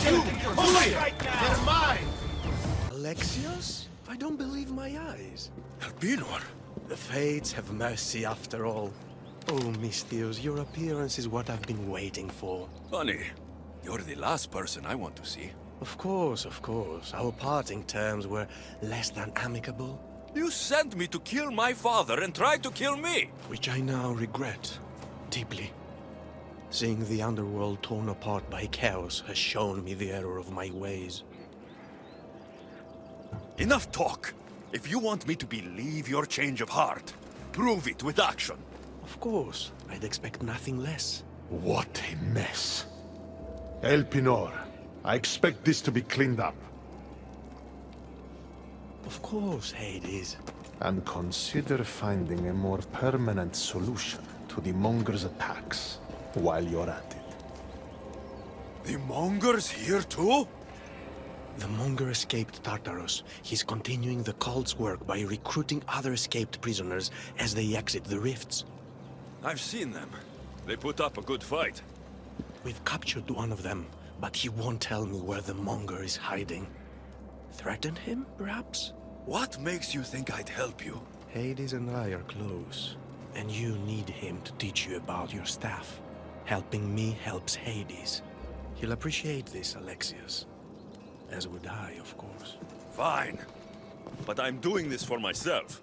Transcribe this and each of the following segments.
They're mine! Alexios? I don't believe my eyes. Albinor? The fates have mercy after all. Oh, Misthios, your appearance is what I've been waiting for. Funny. You're the last person I want to see. Of course, of course. Our parting terms were less than amicable. You sent me to kill my father and tried to kill me! Which I now regret. Deeply. Seeing the underworld torn apart by chaos has shown me the error of my ways. Enough talk! If you want me to believe your change of heart, prove it with action. Of course, I'd expect nothing less. What a mess. Elpinor, I expect this to be cleaned up. Of course, Hades. And consider finding a more permanent solution to the Monger's attacks while you're at it. The Monger's here too? The Monger escaped Tartarus. He's continuing the cult's work by recruiting other escaped prisoners as they exit the rifts. I've seen them. They put up a good fight. We've captured one of them, but he won't tell me where the Monger is hiding. Threaten him, perhaps? What makes you think I'd help you? Hades and I are close, and you need him to teach you about your staff. Helping me helps Hades. He'll appreciate this, Alexios. As would I, of course. Fine. But I'm doing this for myself.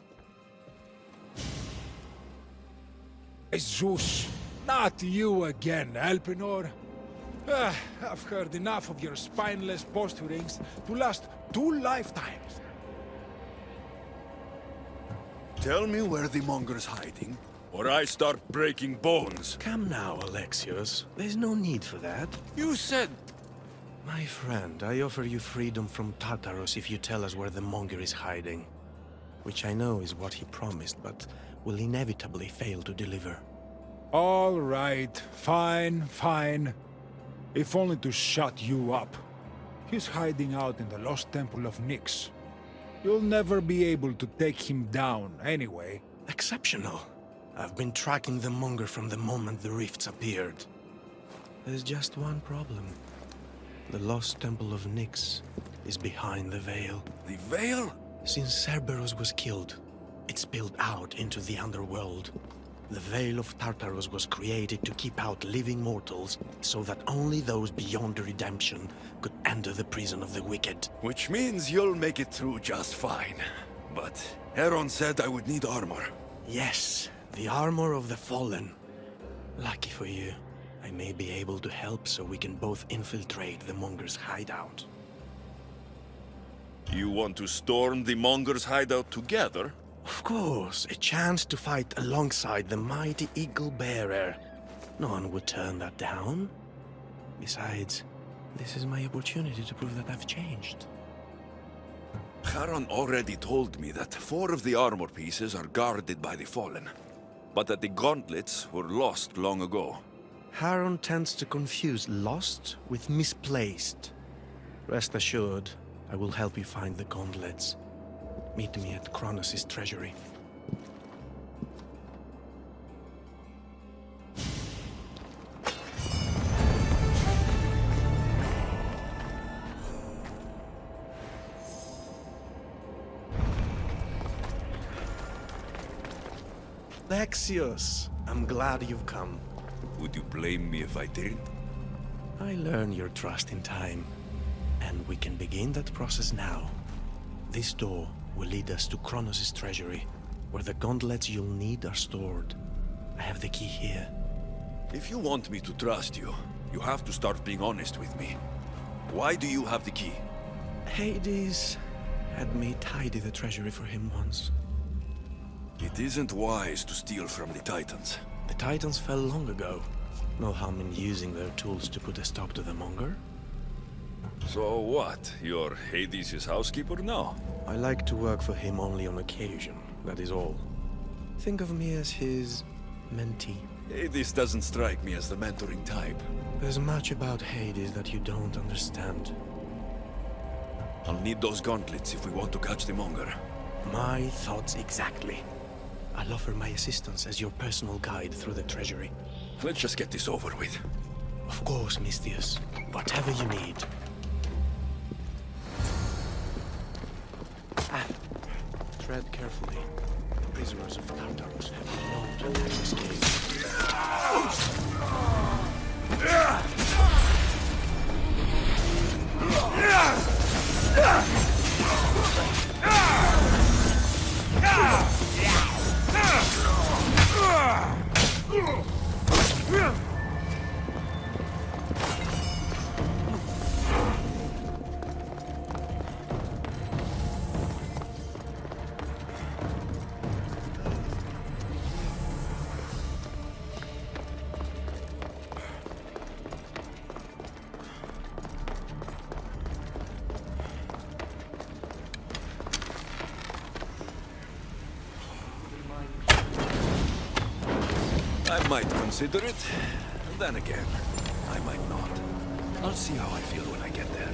Jesus, not you again, Elpinor. I've heard enough of your spineless posturings to last 2 lifetimes. Tell me where the Monger's hiding, or I start breaking bones. Come now, Alexios. There's no need for that. You said... My friend, I offer you freedom from Tartarus if you tell us where the Monger is hiding. Which I know is what he promised, but will inevitably fail to deliver. All right, fine, fine. If only to shut you up. He's hiding out in the lost temple of Nyx. You'll never be able to take him down, anyway. Exceptional. I've been tracking the Monger from the moment the rifts appeared. There's just one problem. The lost temple of Nyx is behind the veil. The veil? Since Cerberus was killed, it spilled out into the underworld. The Veil of Tartarus was created to keep out living mortals, so that only those beyond redemption could enter the prison of the wicked. Which means you'll make it through just fine. But Heron said I would need armor. Yes, the armor of the fallen. Lucky for you, I may be able to help so we can both infiltrate the Monger's hideout. You want to storm the Monger's hideout together? Of course, a chance to fight alongside the mighty Eagle Bearer. No one would turn that down. Besides, this is my opportunity to prove that I've changed. Charon already told me that 4 of the armor pieces are guarded by the Fallen, but that the gauntlets were lost long ago. Charon tends to confuse lost with misplaced. Rest assured, I will help you find the gauntlets. Meet me at Kronos' treasury. Alexios, I'm glad you've come. Would you blame me if I didn't? I learn your trust in time, and we can begin that process now. This door will lead us to Kronos' treasury, where the gauntlets you'll need are stored. I have the key here. If you want me to trust you, you have to start being honest with me. Why do you have the key? Hades had me tidy the treasury for him once. It isn't wise to steal from the Titans. The Titans fell long ago. No harm in using their tools to put a stop to the Monger. So what? You're Hades' housekeeper now? I like to work for him only on occasion, that is all. Think of me as his mentee. Hades doesn't strike me as the mentoring type. There's much about Hades that you don't understand. I'll need those gauntlets if we want to catch the Monger. My thoughts exactly. I'll offer my assistance as your personal guide through the treasury. Let's just get this over with. Of course, Misthios. Whatever you need. Tread carefully. The prisoners of Tartarus have been known to attack this cave. I might consider it, and then again, I might not. I'll see how I feel when I get there.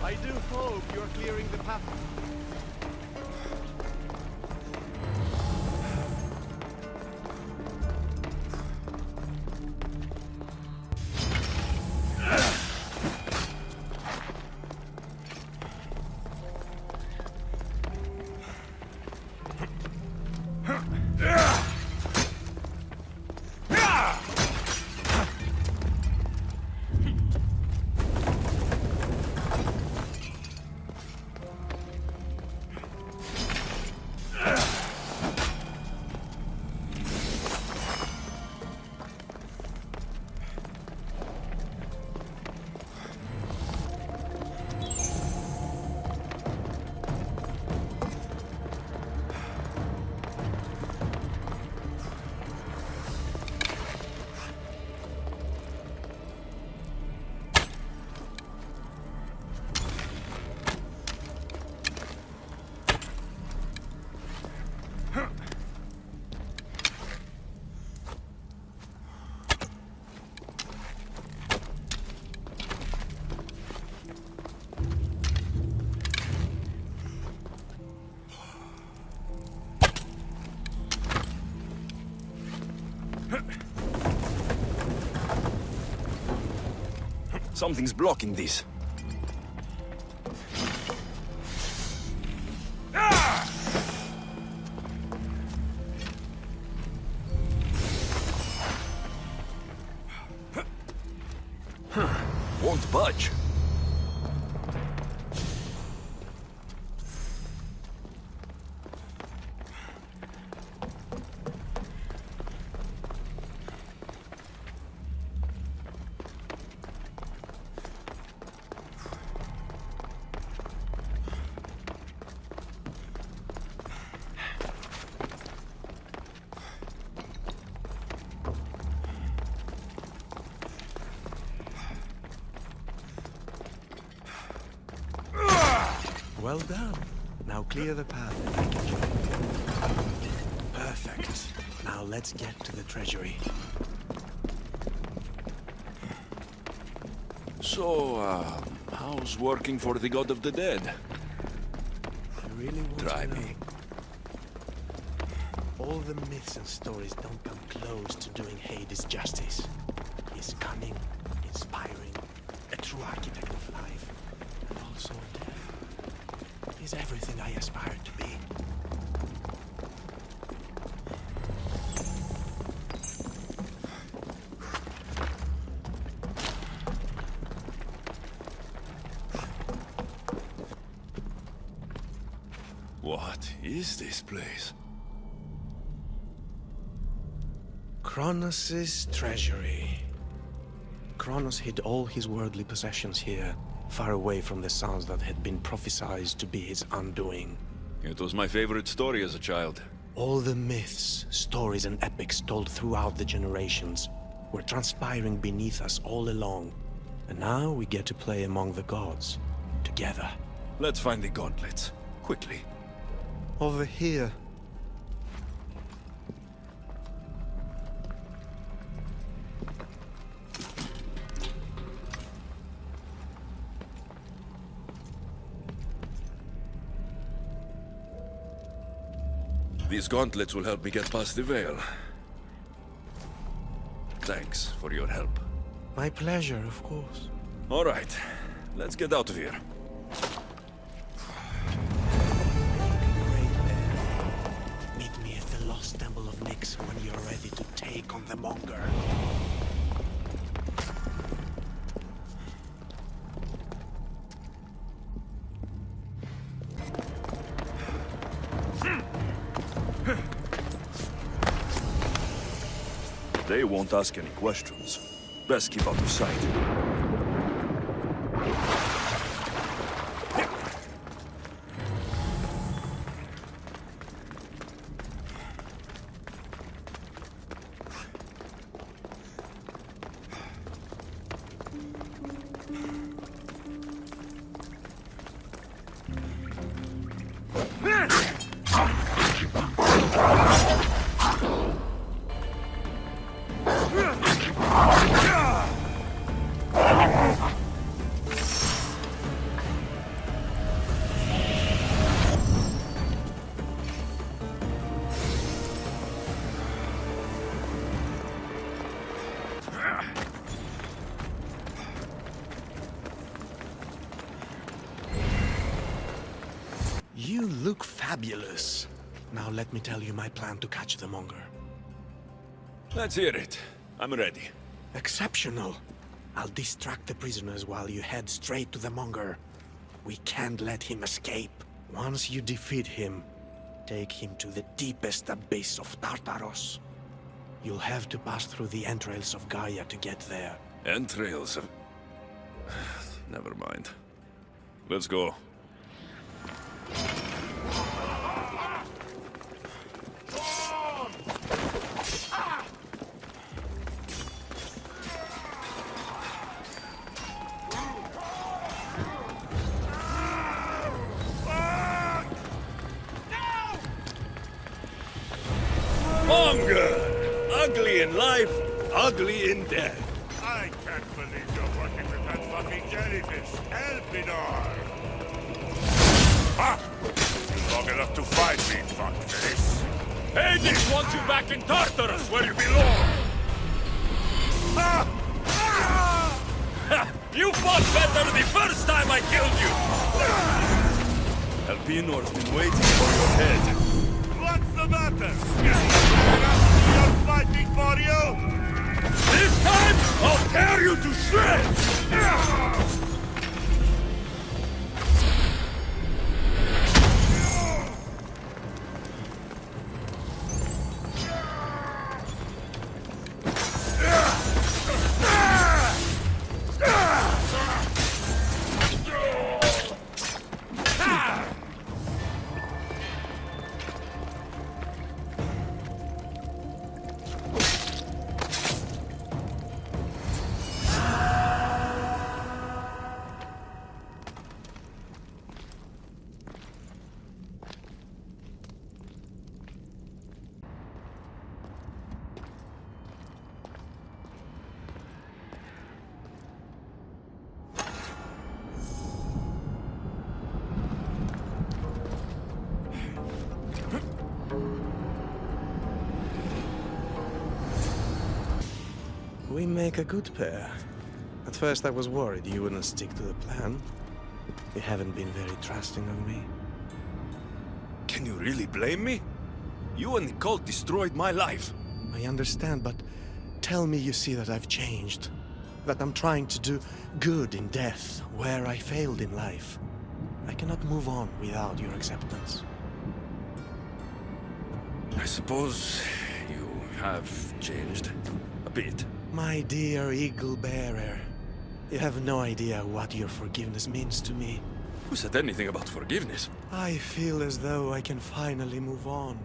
I do hope you're clearing the path. Something's blocking this. Won't budge. Well done. Now clear the path and I can join you. Perfect. Now let's get to the treasury. So, how's working for the God of the Dead? I really want Try to know. me. All the myths and stories don't come close to doing Hades justice. He's cunning, inspiring, a true architect of life, and also of death. He's everything I aspire to be. What is this place? Kronos' treasury. Kronos hid all his worldly possessions here, far away from the sounds that had been prophesied to be his undoing. It was my favorite story as a child. All the myths, stories, and epics told throughout the generations were transpiring beneath us all along. And now we get to play among the gods, together. Let's find the gauntlets. Quickly. Over here. These gauntlets will help me get past the veil. Thanks for your help. My pleasure, of course. All right, let's get out of here. Great Bear. Meet me at the Lost Temple of Nyx when you're ready to take on the Monger. They won't ask any questions. Best keep out of sight. You look fabulous. Now let me tell you my plan to catch the Monger. Let's hear it. I'm ready. Exceptional. I'll distract the prisoners while you head straight to the Monger. We can't let him escape. Once you defeat him, take him to the deepest abyss of Tartaros. You'll have to pass through the entrails of Gaia to get there. Entrails of... Never mind. Let's go. Monger! Ugly in life, ugly in death. I can't believe you're working with that fucking jellyfish, Elpidor! Ha! Long enough to fight me, fuckface. Hades wants you back in Tartarus, where you belong! Ah! Ha! You fought better the first time I killed you! Elpinor's been waiting for your head. What's the matter? You're fighting for you! This time, I'll tear you to shreds! We make a good pair. At first I was worried you wouldn't stick to the plan. You haven't been very trusting of me. Can you really blame me? You and the cult destroyed my life. I understand, but tell me you see that I've changed. That I'm trying to do good in death, where I failed in life. I cannot move on without your acceptance. I suppose you have changed a bit. My dear eagle bearer, You have no idea what your forgiveness means to me. Who said anything about forgiveness? I feel as though I can finally move on.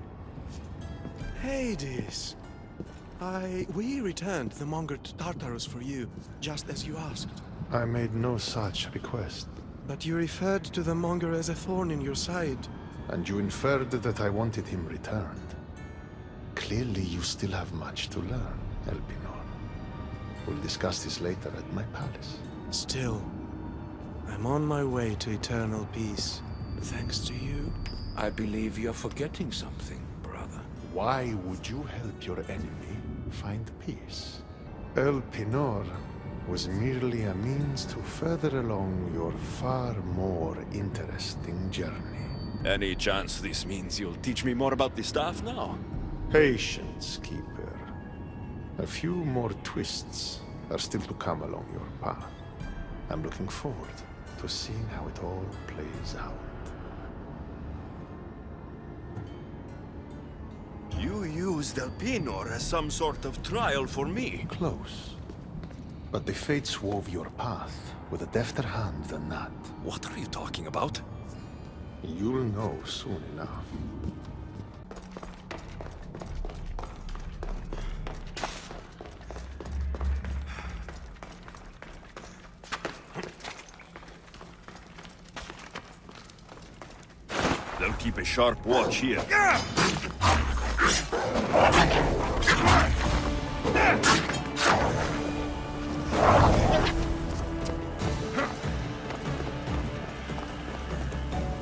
Hades! We returned the monger to Tartarus for you, just as you asked. I made no such request. But you referred to the monger as a thorn in your side. And you inferred that I wanted him returned. Clearly you still have much to learn, Elpinor. We'll discuss this later at my palace. Still, I'm on my way to eternal peace, thanks to you. I believe you're forgetting something, brother. Why would you help your enemy find peace? Elpinor was merely a means to further along your far more interesting journey. Any chance this means you'll teach me more about the staff now? Patience, Keeper. A few more twists are still to come along your path. I'm looking forward to seeing how it all plays out. You used Elpinor as some sort of trial for me. Close. But the fates wove your path with a defter hand than that. What are you talking about? You'll know soon enough. They'll keep a sharp watch here.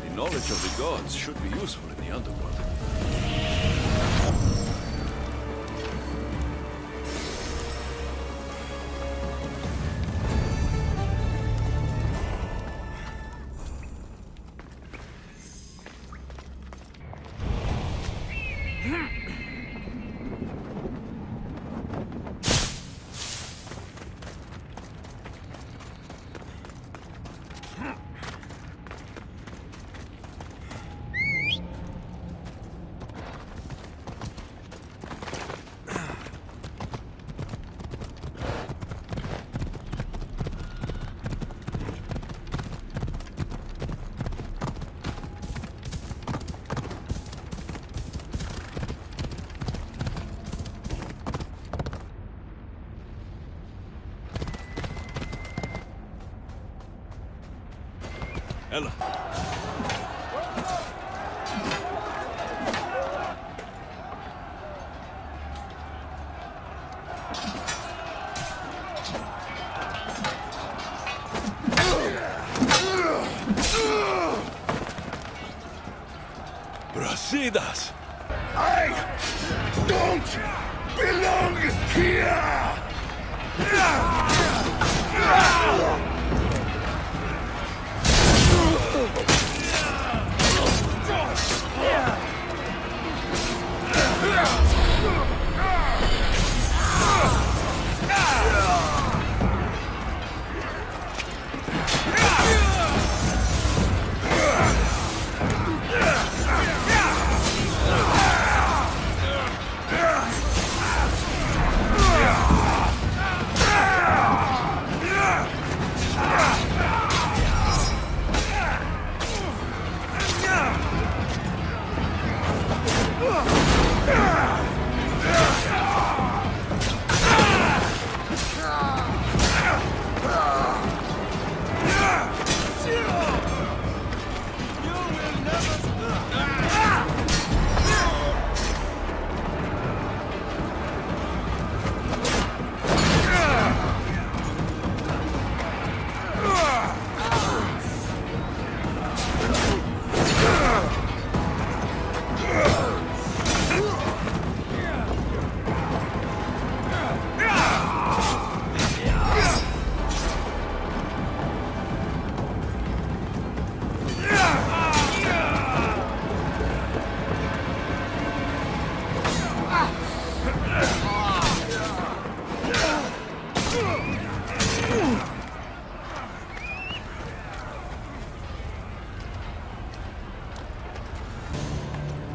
The knowledge of the gods should be useful in the underworld. Ella. Brasidas! I don't belong here!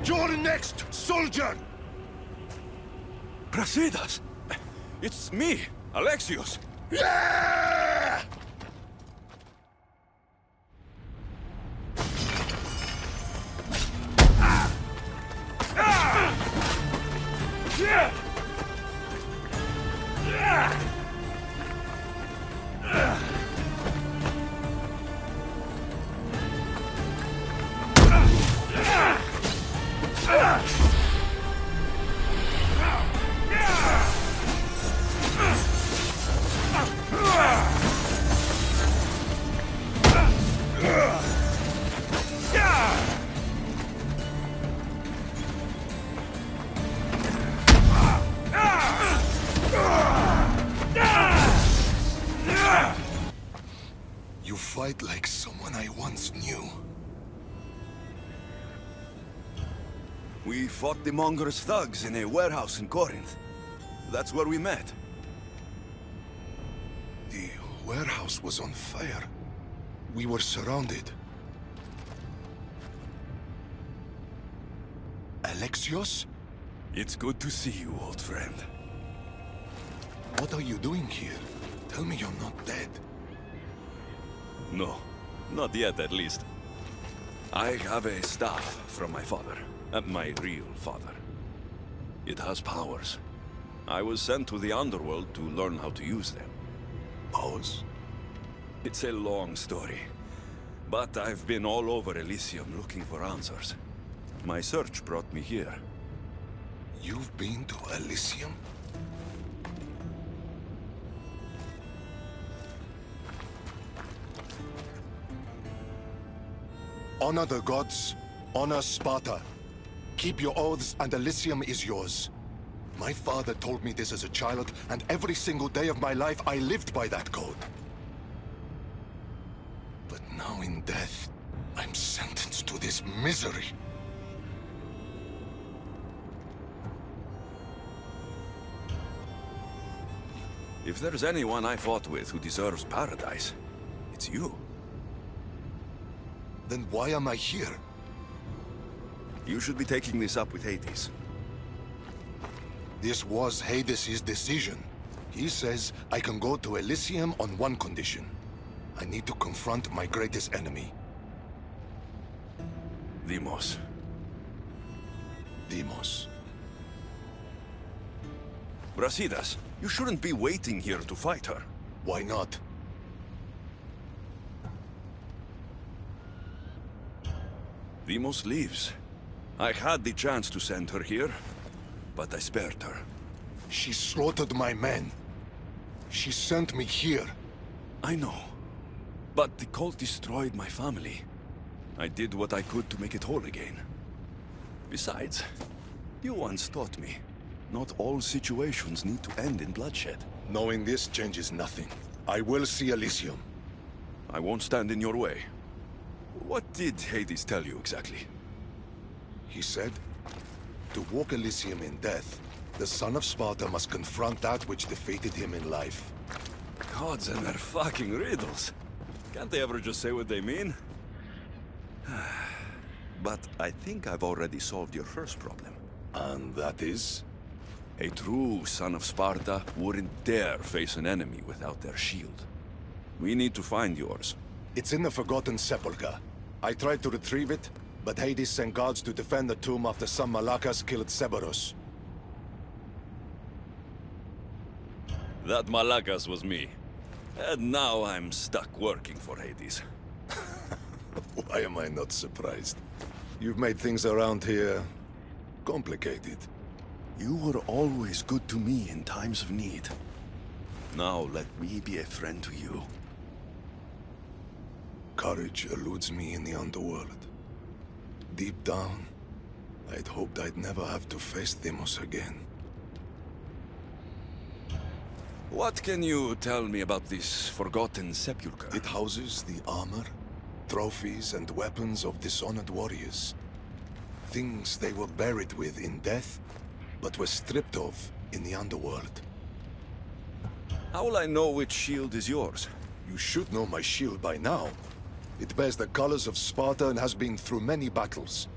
You're next, soldier! Brasidas! It's me, Alexios. Yeah! You fight like someone I once knew. We fought the Monger's thugs in a warehouse in Corinth. That's where we met. The warehouse was on fire. We were surrounded. Alexios? It's good to see you, old friend. What are you doing here? Tell me you're not dead. No, not yet at least. I have a staff from my father. My real father. It has powers. I was sent to the underworld to learn how to use them. Powers? It's a long story. But I've been all over Elysium looking for answers. My search brought me here. You've been to Elysium? Honor the gods. Honor Sparta. Keep your oaths and Elysium is yours. My father told me this as a child, and every single day of my life I lived by that code. But now in death, I'm sentenced to this misery. If there's anyone I fought with who deserves paradise, it's you. Then why am I here? You should be taking this up with Hades. This was Hades' decision. He says I can go to Elysium on one condition. I need to confront my greatest enemy. Deimos. Deimos. Brasidas, you shouldn't be waiting here to fight her. Why not? Deimos leaves. I had the chance to send her here, but I spared her. She slaughtered my men. She sent me here. I know. But the cult destroyed my family. I did what I could to make it whole again. Besides, you once taught me, not all situations need to end in bloodshed. Knowing this changes nothing. I will see Elysium. I won't stand in your way. What did Hades tell you exactly? He said, to walk Elysium in death, the son of Sparta must confront that which defeated him in life. Gods and their fucking riddles. Can't they ever just say what they mean? But I think I've already solved your first problem. And that is? A true son of Sparta wouldn't dare face an enemy without their shield. We need to find yours. It's in the Forgotten Sepulchre. I tried to retrieve it, but Hades sent guards to defend the tomb after some Malakas killed Cerberus. That Malakas was me. And now I'm stuck working for Hades. Why am I not surprised? You've made things around here complicated. You were always good to me in times of need. Now let me be a friend to you. Courage eludes me in the underworld. Deep down, I'd hoped I'd never have to face Deimos again. What can you tell me about this Forgotten Sepulchre? It houses the armor, trophies, and weapons of dishonored warriors. Things they were buried with in death, but were stripped of in the underworld. How will I know which shield is yours? You should know my shield by now. It bears the colors of Sparta and has been through many battles.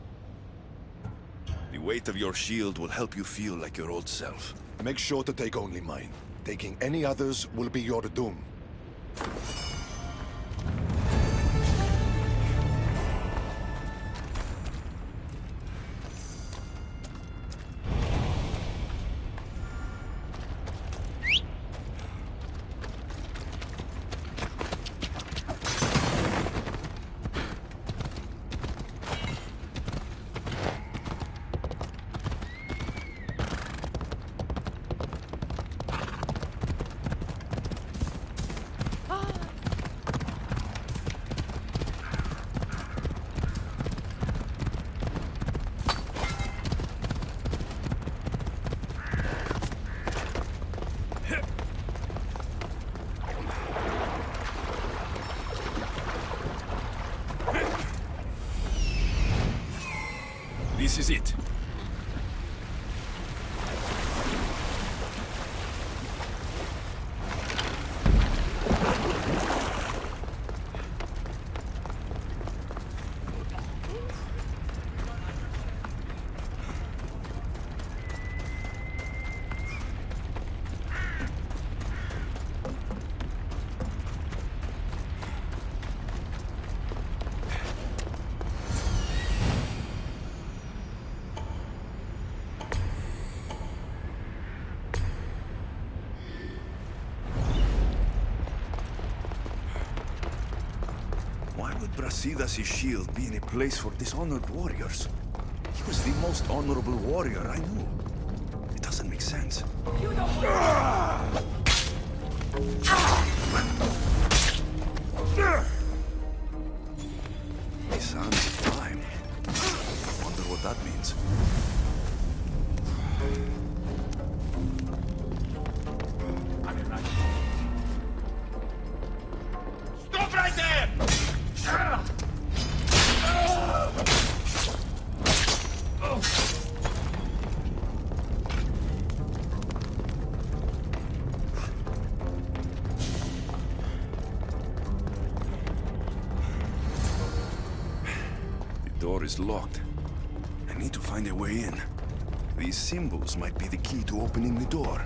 The weight of your shield will help you feel like your old self. Make sure to take only mine. Taking any others will be your doom. This is it. Why would Brasidas' shield be in a place for dishonored warriors? He was the most honorable warrior I knew. It doesn't make sense. The sands of time. Wonder what that means. Stop right there! The door is locked. I need to find a way in. These symbols might be the key to opening the door.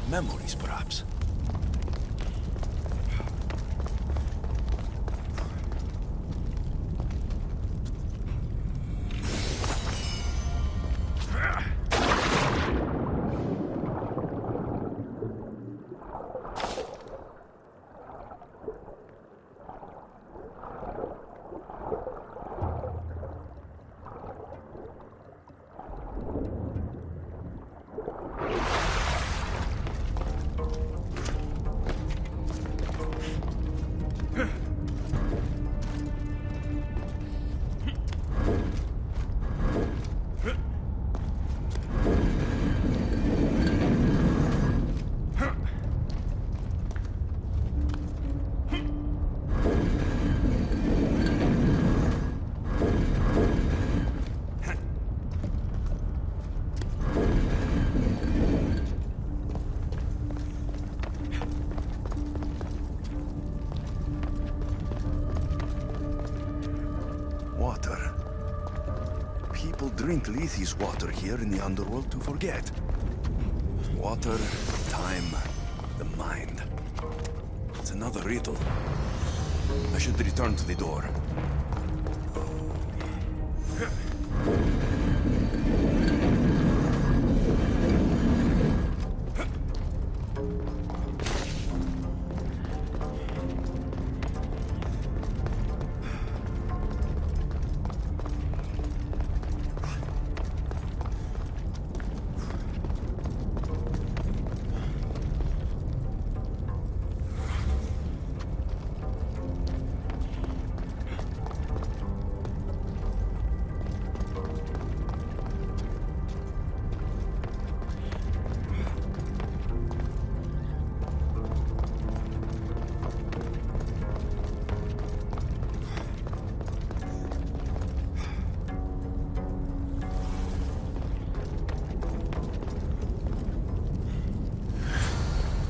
Memories, perhaps. water. People drink Lethe's water here in the underworld to forget. Water, time, the mind. It's another riddle. I should return to the door.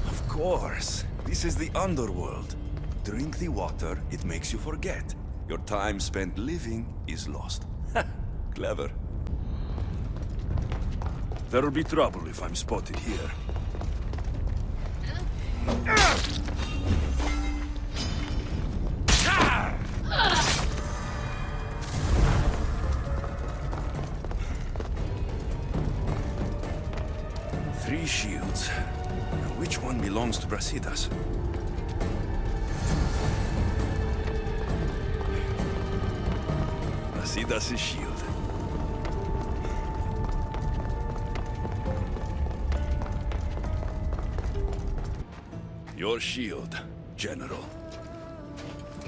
Of course. This is the underworld. Drink the water, it makes you forget. Your time spent living is lost. Clever. There'll be trouble if I'm spotted here. Three shields. Now, which one belongs to Brasidas? Brasidas' shield. Your shield, General.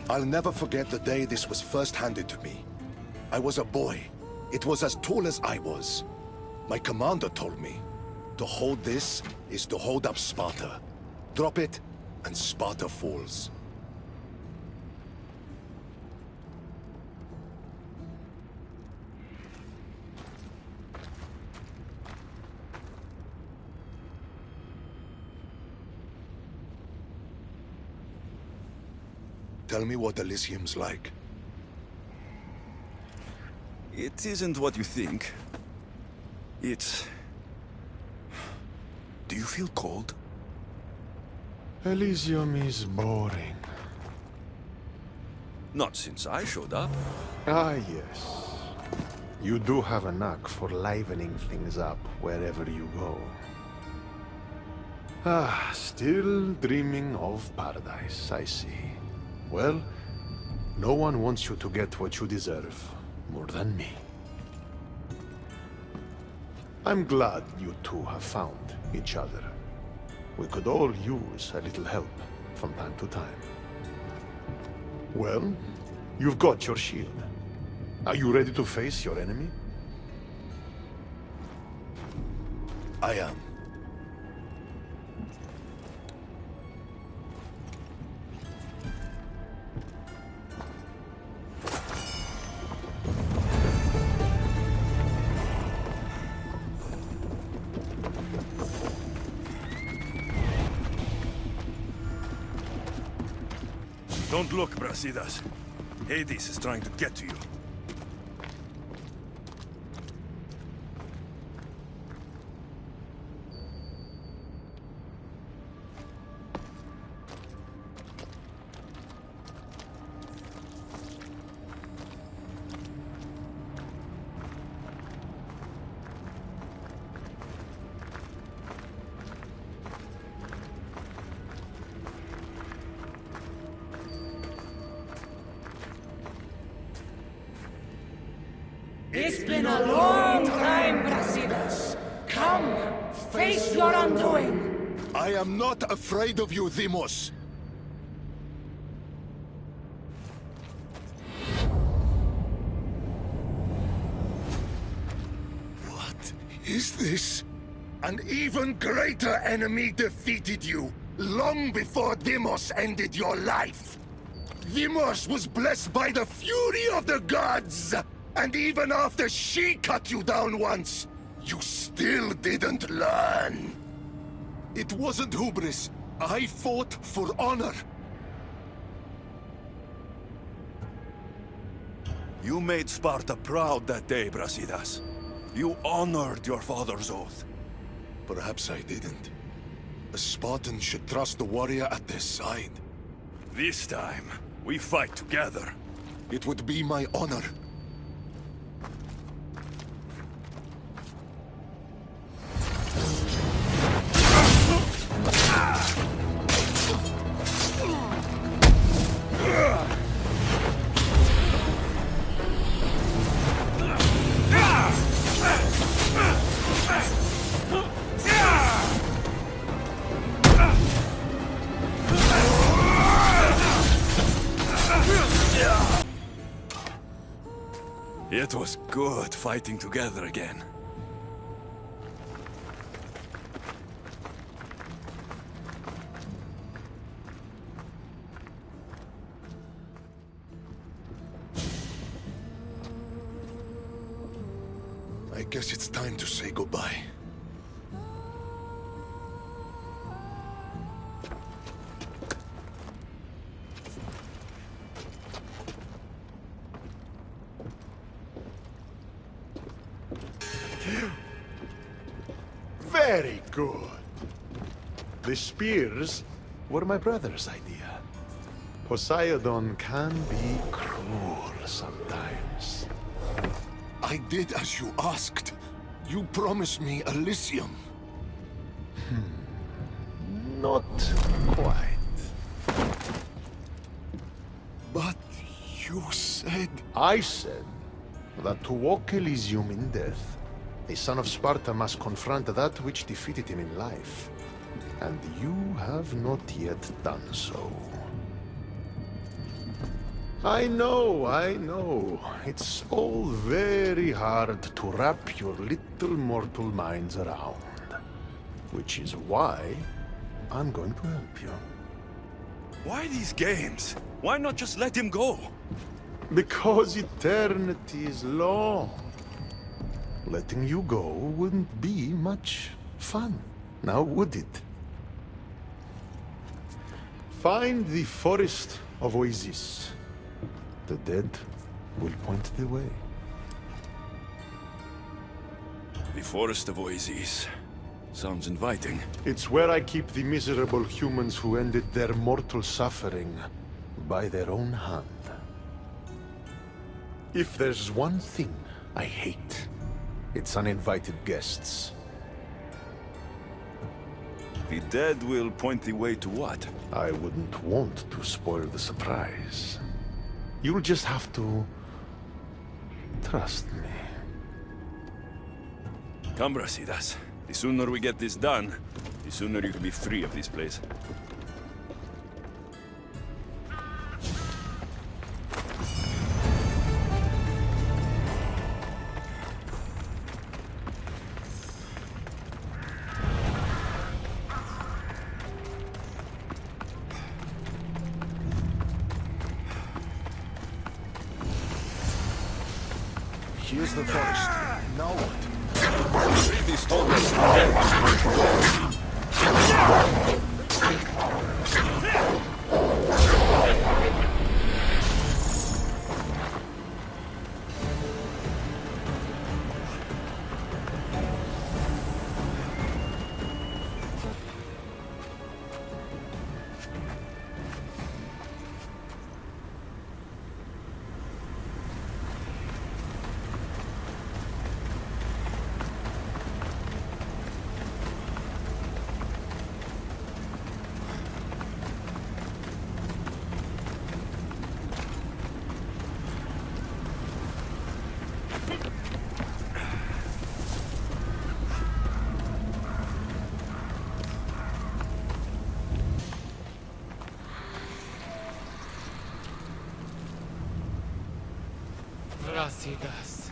I'll never forget the day this was first handed to me. I was a boy. It was as tall as I was. My commander told me, to hold this is to hold up Sparta. Drop it, and Sparta falls. Tell me what Elysium's like. It isn't what you think. It's... Do you feel cold? Elysium is boring. Not since I showed up. Ah, yes. You do have a knack for livening things up wherever you go. Ah, still dreaming of paradise, I see. Well, no one wants you to get what you deserve more than me. I'm glad you two have found each other. We could all use a little help from time to time. Well, you've got your shield. Are you ready to face your enemy? I am. Don't look, Brasidas. Hades is trying to get to you. It's been a long time, Brasidas. Come, face your undoing. I am not afraid of you, Deimos. What is this? An even greater enemy defeated you, long before Deimos ended your life. Deimos was blessed by the fury of the gods, and even after she cut you down once, you still didn't learn. It wasn't hubris. I fought for honor. You made Sparta proud that day, Brasidas. You honored your father's oath. Perhaps I didn't. A Spartan should trust the warrior at their side. This time, we fight together. It would be my honor. It was good fighting together again. I guess it's time to say goodbye. Very good. The spears were my brother's idea. Poseidon can be cruel sometimes. I did as you asked. You promised me Elysium. Not quite. But you said... I said that to walk Elysium in death, a son of Sparta must confront that which defeated him in life. And you have not yet done so. I know. It's all very hard to wrap your little mortal minds around. Which is why I'm going to help you. Why these games? Why not just let him go? Because eternity is long. Letting you go wouldn't be much fun, now would it? Find the forest of Oasis. The dead will point the way. The Forest of Oasis. Sounds inviting. It's where I keep the miserable humans who ended their mortal suffering by their own hand. If there's one thing I hate, it's uninvited guests. The dead will point the way to what? I wouldn't want to spoil the surprise. You'll just have to trust me. Come, Brasidas. The sooner we get this done, the sooner you can be free of this place. Here's the forest. Now what? Read these stories. Brasidas.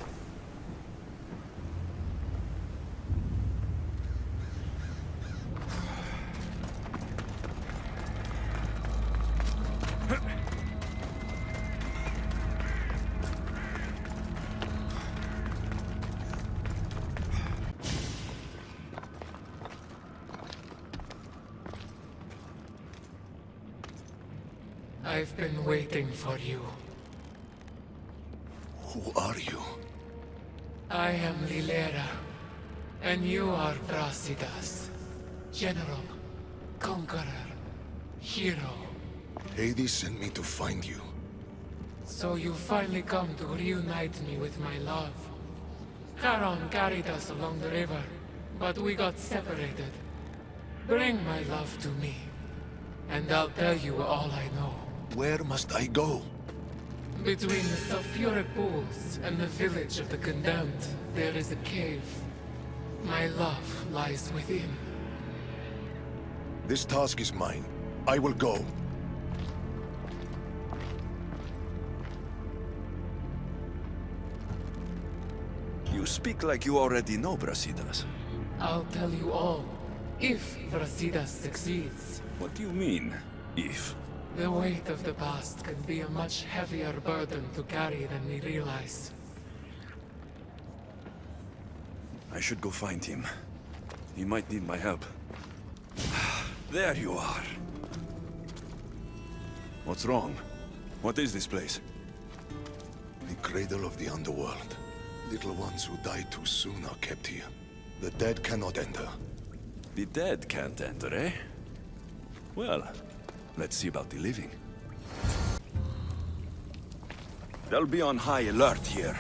I've been waiting for you. Who are you? I am Lilera, and you are Brasidas. General, conqueror, hero. Hades sent me to find you. So you finally come to reunite me with my love. Charon carried us along the river, but we got separated. Bring my love to me, and I'll tell you all I know. Where must I go? Between the sulfuric pools and the village of the condemned, there is a cave. My love lies within. This task is mine. I will go. You speak like you already know Brasidas. I'll tell you all, if Brasidas succeeds. What do you mean, if? The weight of the past can be a much heavier burden to carry than we realize. I should go find him. He might need my help. There you are. What's wrong? What is this place? The cradle of the underworld. Little ones who die too soon are kept here. The dead cannot enter. The dead can't enter, eh? Well, let's see about the living. They'll be on high alert here.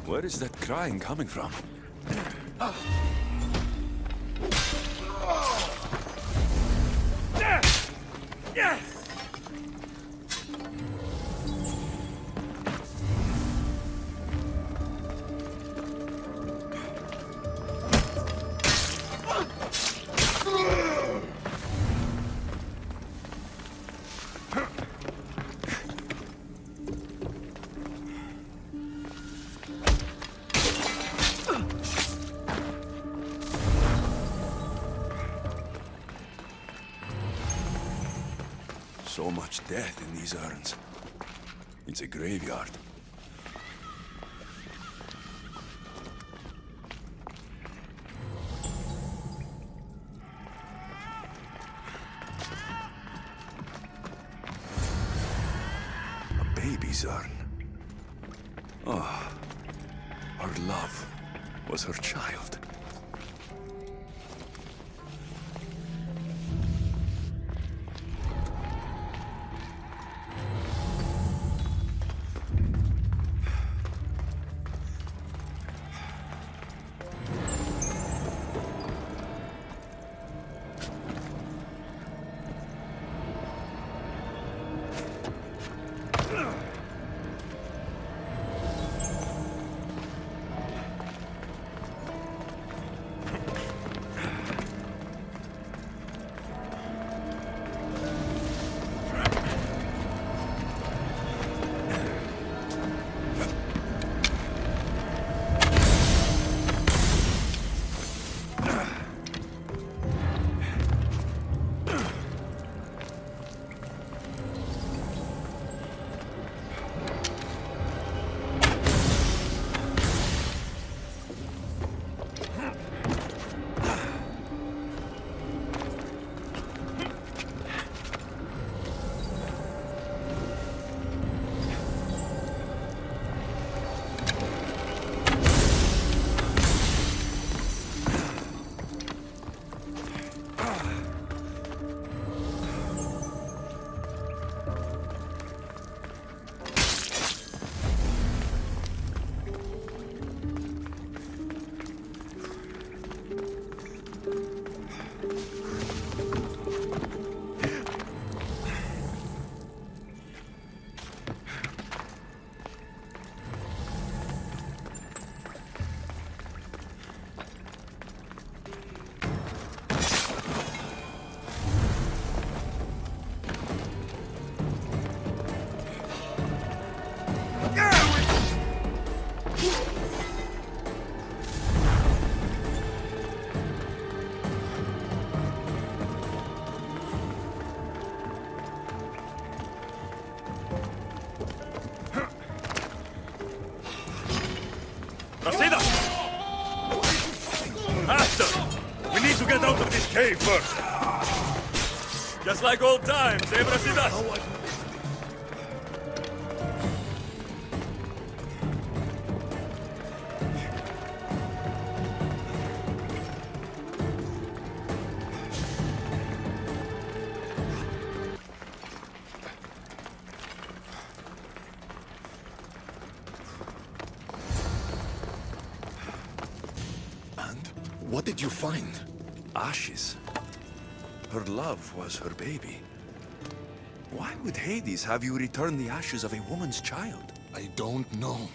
Where is that crying coming from? So much death in these urns. It's a graveyard. A baby's urn. Oh, her love was her child. to get out of this cave first. Just like old times, eh, Brasidas? And what did you find? Ashes. Her love was her baby. Why would Hades have you return the ashes of a woman's child? I don't know.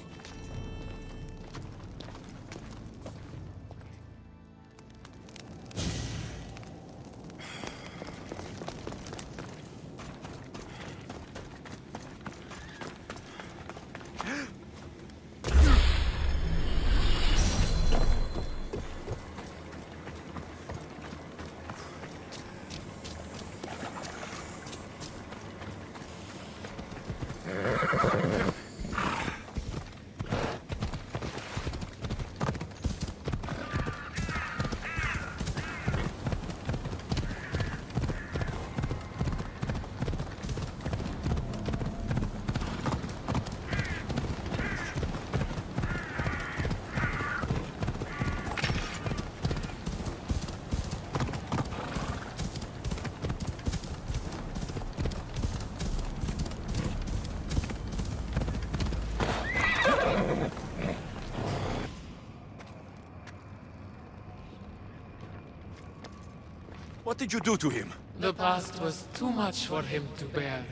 What did you do to him? The past was too much for him to bear.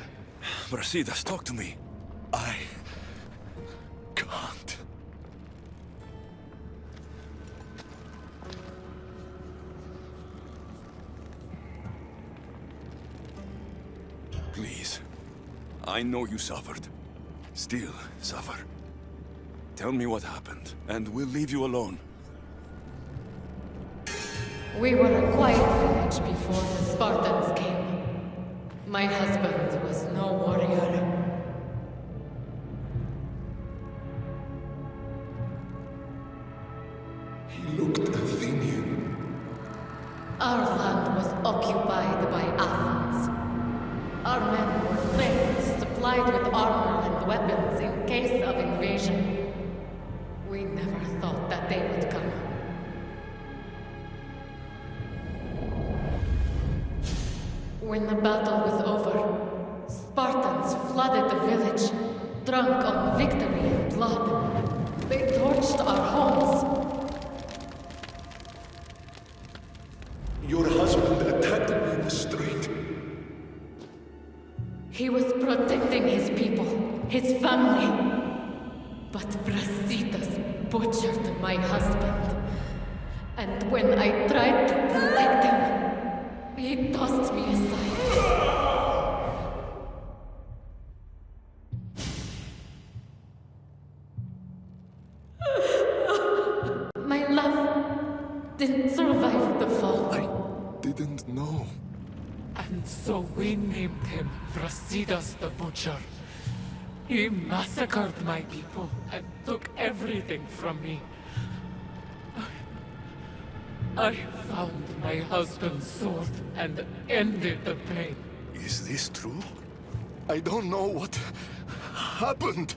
Brasidas, talk to me. I can't. Please. I know you suffered. Still suffer. Tell me what happened, and we'll leave you alone. We were a quiet village before the Spartans came. My husband was no warrior. He looked Athenian. Our land was occupied by Athens. Our men were trained, supplied with armor and weapons in case of invasion. We never thought that they would come. When the battle was over, Spartans flooded the village, drunk on victory and blood. They torched our homes. Your husband attacked me in the street. He was protecting his people, his family. But Brasidas butchered my husband. And when I tried to protect him, he tossed me aside. My love didn't survive the fall. I didn't know. And so we named him Brasidas the Butcher. He massacred my people and took everything from me. I found my husband's sword and ended the pain. Is this true? I don't know what happened.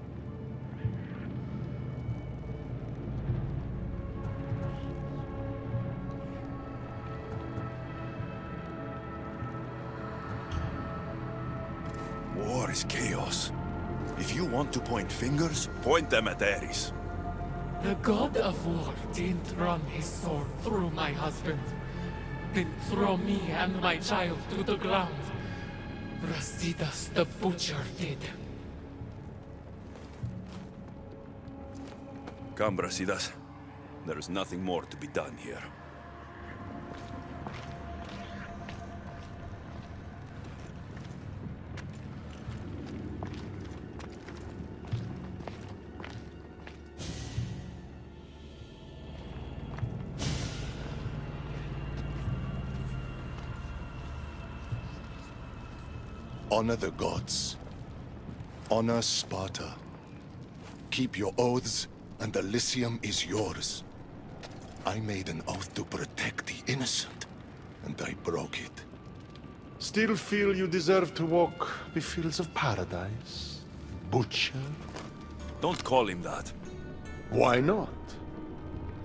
War is chaos. If you want to point fingers, point them at Ares. The god of war didn't run his sword through my husband. Didn't throw me and my child to the ground. Brasidas the Butcher did. Come, Brasidas. There is nothing more to be done here. Honor the gods. Honor Sparta. Keep your oaths, and Elysium is yours. I made an oath to protect the innocent. and I broke it. Still feel you deserve to walk the fields of paradise? Butcher? Don't call him that. Why not?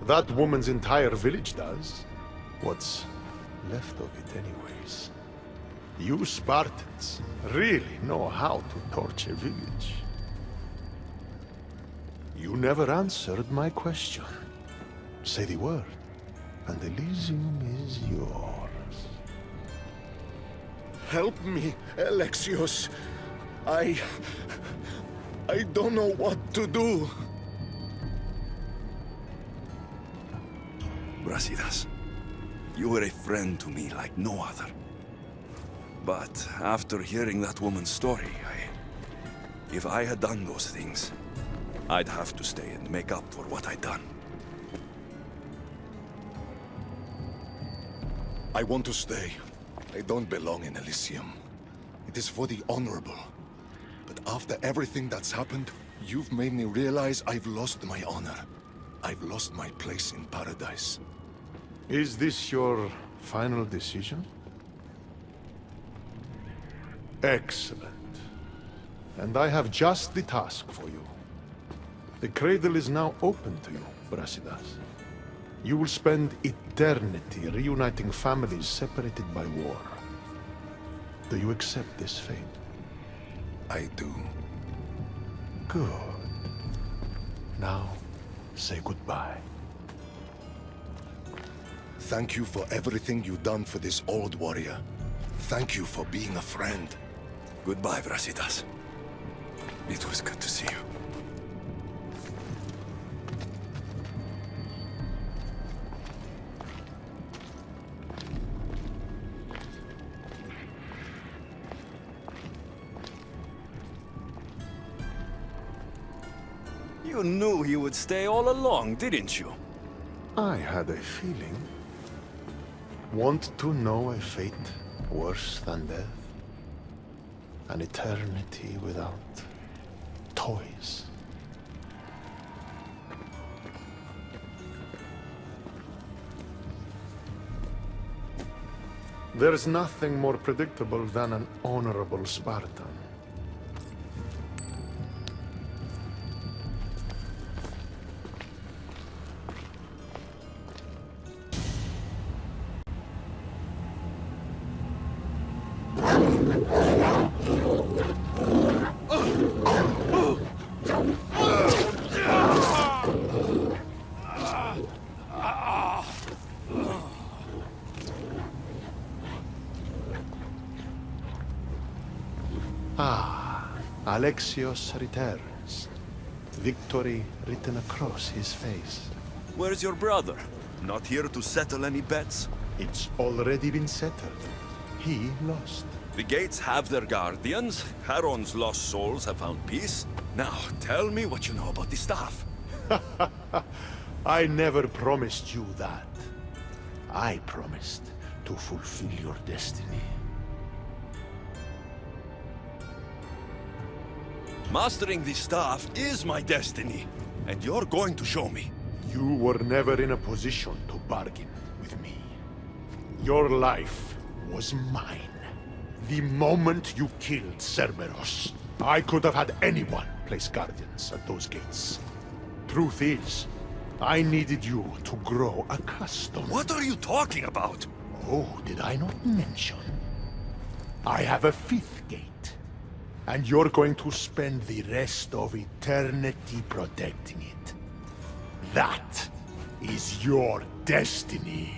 That woman's entire village does. What's left of it anyways. You Spartans really know how to torch a village. You never answered my question. Say the word, and Elysium is yours. Help me, Alexios. I don't know what to do. Brasidas, you were a friend to me like no other. But after hearing that woman's story, if I had done those things, I'd have to stay and make up for what I'd done. I want to stay. I don't belong in Elysium. It is for the honorable. But after everything that's happened, you've made me realize I've lost my honor. I've lost my place in paradise. Is this your final decision? Excellent. And I have just the task for you. The cradle is now open to you, Brasidas. You will spend eternity reuniting families separated by war. Do you accept this fate? I do. Good. Now, say goodbye. Thank you for everything you've done for this old warrior. Thank you for being a friend. Goodbye, Brasidas. It was good to see you. You knew he would stay all along, didn't you? I had a feeling. Want to know a fate worse than death? An eternity without toys. There's nothing more predictable than an honorable Spartan. Alexios returns. Victory written across his face. Where's your brother? Not here to settle any bets? It's already been settled. He lost. The gates have their guardians. Charon's lost souls have found peace. Now, tell me what you know about the staff. I never promised you that. I promised to fulfill your destiny. Mastering the staff is my destiny, and you're going to show me. You were never in a position to bargain with me. Your life was mine. The moment you killed Cerberus, I could have had anyone place guardians at those gates. Truth is, I needed you to grow accustomed. What are you talking about? Oh, did I not mention? I have a fifth gate. And you're going to spend the rest of eternity protecting it. That is your destiny.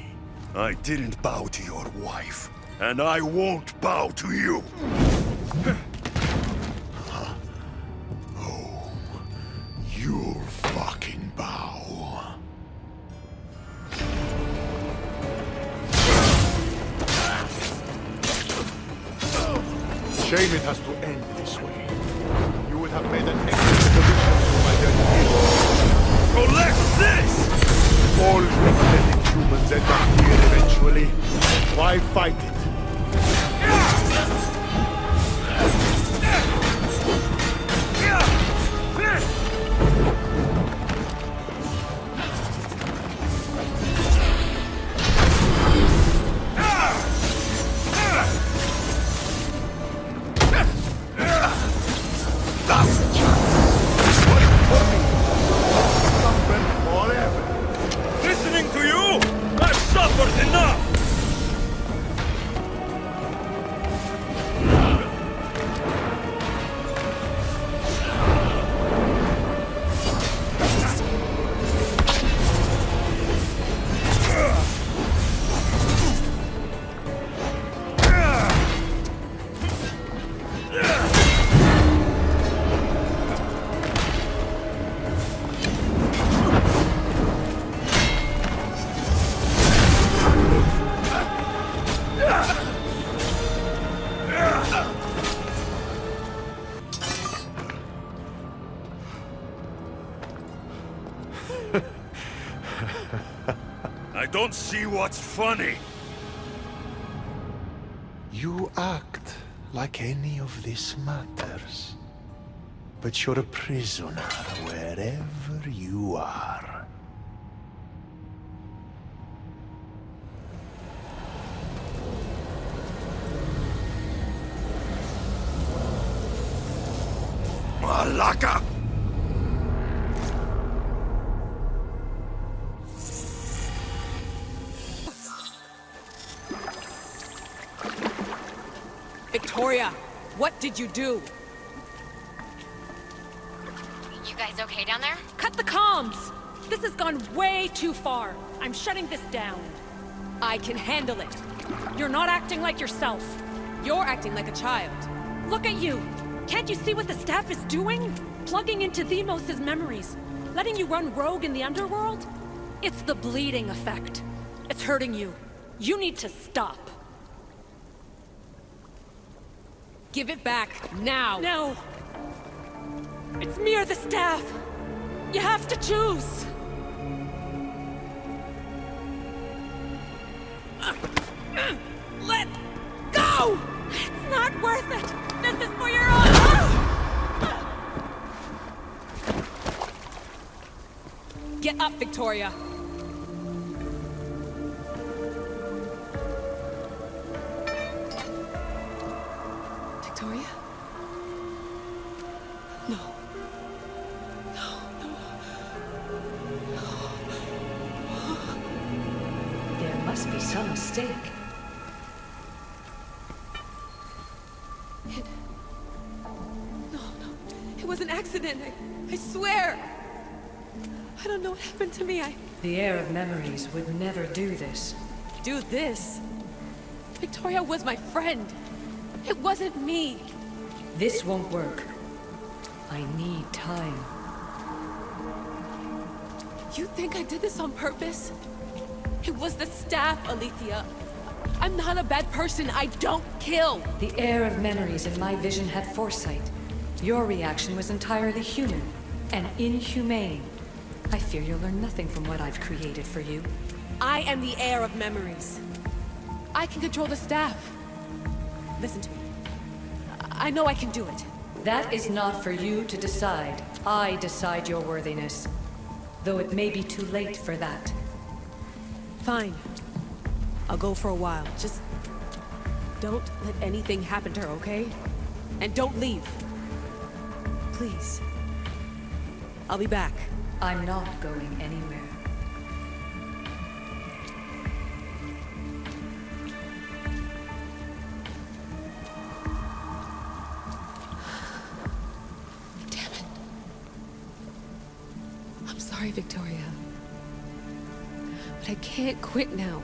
I didn't bow to your wife, and I won't bow to you. Oh, you'll fucking bow. Shame it has to end this way. You would have made an expedition to my dead hero. Collect this! All pathetic humans end up here eventually. Why fight it? what's funny. You act like any of this matters. But you're a prisoner wherever you are. Malaka! Victoria, what did you do? You guys okay down there? Cut the comms! This has gone way too far. I'm shutting this down. I can handle it. You're not acting like yourself. You're acting like a child. Look at you! Can't you see what the staff is doing? Plugging into Themos' memories. Letting you run rogue in the underworld? It's the bleeding effect. It's hurting you. You need to stop. Give it back, now! No! It's me or the staff! You have to choose! Let go! It's not worth it! This is for your own... Get up, Victoria! Victoria? No. There must be some mistake. No. It was an accident. I swear. I don't know what happened to me. The heir of memories would never do this. Do this? Victoria was my friend. It wasn't me. This won't work. I need time. You think I did this on purpose? It was the staff, Alethea. I'm not a bad person. I don't kill. The heir of memories in my vision had foresight. Your reaction was entirely human and inhumane. I fear you'll learn nothing from what I've created for you. I am the heir of memories. I can control the staff. Listen to me. I know I can do it. That is not for you to decide. I decide your worthiness. Though it may be too late for that. Fine. I'll go for a while. Just don't let anything happen to her, okay? And don't leave. Please. I'll be back. I'm not going anywhere. Damn it. I'm sorry, Victoria. But I can't quit now.